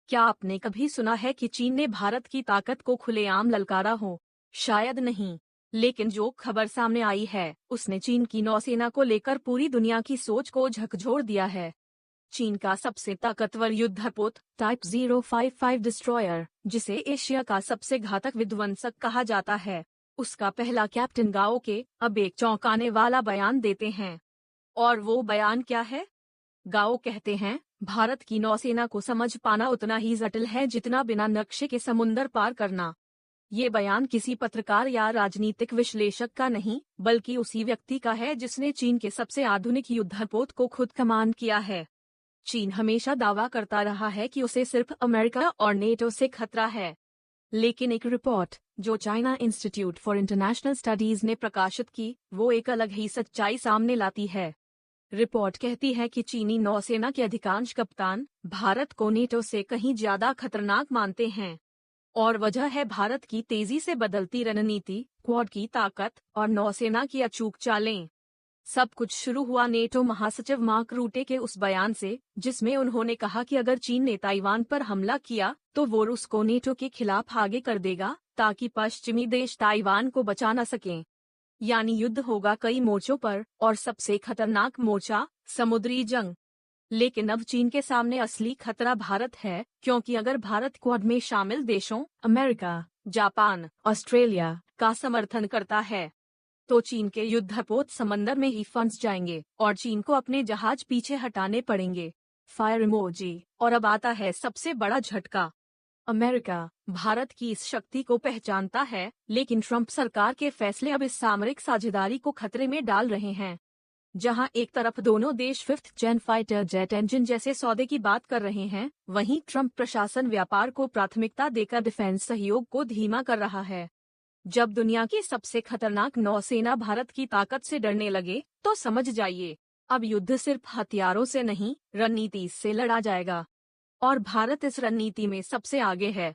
क्या आपने कभी सुना है कि चीन ने भारत की ताकत को खुलेआम ललकारा हो? शायद नहीं। लेकिन जो खबर सामने आई है, उसने चीन की नौसेना को लेकर पूरी दुनिया की सोच को झकझोर दिया है। चीन का सबसे ताकतवर युद्धपोत टाइप 055 डिस्ट्रॉयर, जिसे एशिया का सबसे घातक विध्वंसक कहा जाता है, उसका पहला कैप्टन गाओ के अब एक चौंकाने वाला बयान देते हैं। और वो बयान क्या है? गाओ कहते हैं, भारत की नौसेना को समझ पाना उतना ही जटिल है जितना बिना नक्शे के समुंदर पार करना। ये बयान किसी पत्रकार या राजनीतिक विश्लेषक का नहीं, बल्कि उसी व्यक्ति का है जिसने चीन के सबसे आधुनिक युद्धपोत को खुद कमान किया है। चीन हमेशा दावा करता रहा है कि उसे सिर्फ अमेरिका और नेटो से खतरा है। लेकिन एक रिपोर्ट जो China institute for international studies ने प्रकाशित की, वो एक अलग ही सच्चाई सामने लाती है। रिपोर्ट कहती है कि चीनी नौसेना के अधिकांश कप्तान भारत को नेटो से कहीं ज्यादा खतरनाक मानते हैं। और वजह है भारत की तेजी से बदलती रणनीति, क्वाड की ताकत और नौसेना की अचूक चालें। सब कुछ शुरू हुआ नेटो महासचिव मार्क रूटे के उस बयान से, जिसमें उन्होंने कहा कि अगर चीन ने ताइवान पर हमला किया तो वो रूस को नेटो के खिलाफ आगे कर देगा, ताकि पश्चिमी देश ताइवान को बचा न सकें। यानी युद्ध होगा कई मोर्चों पर, और सबसे खतरनाक मोर्चा समुद्री जंग। लेकिन अब चीन के सामने असली खतरा भारत है, क्योंकि अगर भारत क्वाड में शामिल देशों अमेरिका, जापान, ऑस्ट्रेलिया का समर्थन करता है, तो चीन के युद्धपोत समंदर में ही फंस जाएंगे और चीन को अपने जहाज पीछे हटाने पड़ेंगे। Fire emoji. और अब आता है सबसे बड़ा झटका। अमेरिका भारत की इस शक्ति को पहचानता है, लेकिन ट्रंप सरकार के फैसले अब इस सामरिक साझेदारी को खतरे में डाल रहे हैं। जहां एक तरफ दोनों देश 5th जेन फाइटर जेट इंजन जैसे सौदे की बात कर रहे हैं, वहीं ट्रंप प्रशासन व्यापार को प्राथमिकता देकर डिफेंस सहयोग को धीमा कर रहा है। जब दुनिया की सबसे खतरनाक नौसेना भारत की ताकत से डरने लगे, तो समझ जाइए, अब युद्ध सिर्फ हथियारों से नहीं, रणनीति से लड़ा जाएगा। और भारत इस रणनीति में सबसे आगे है।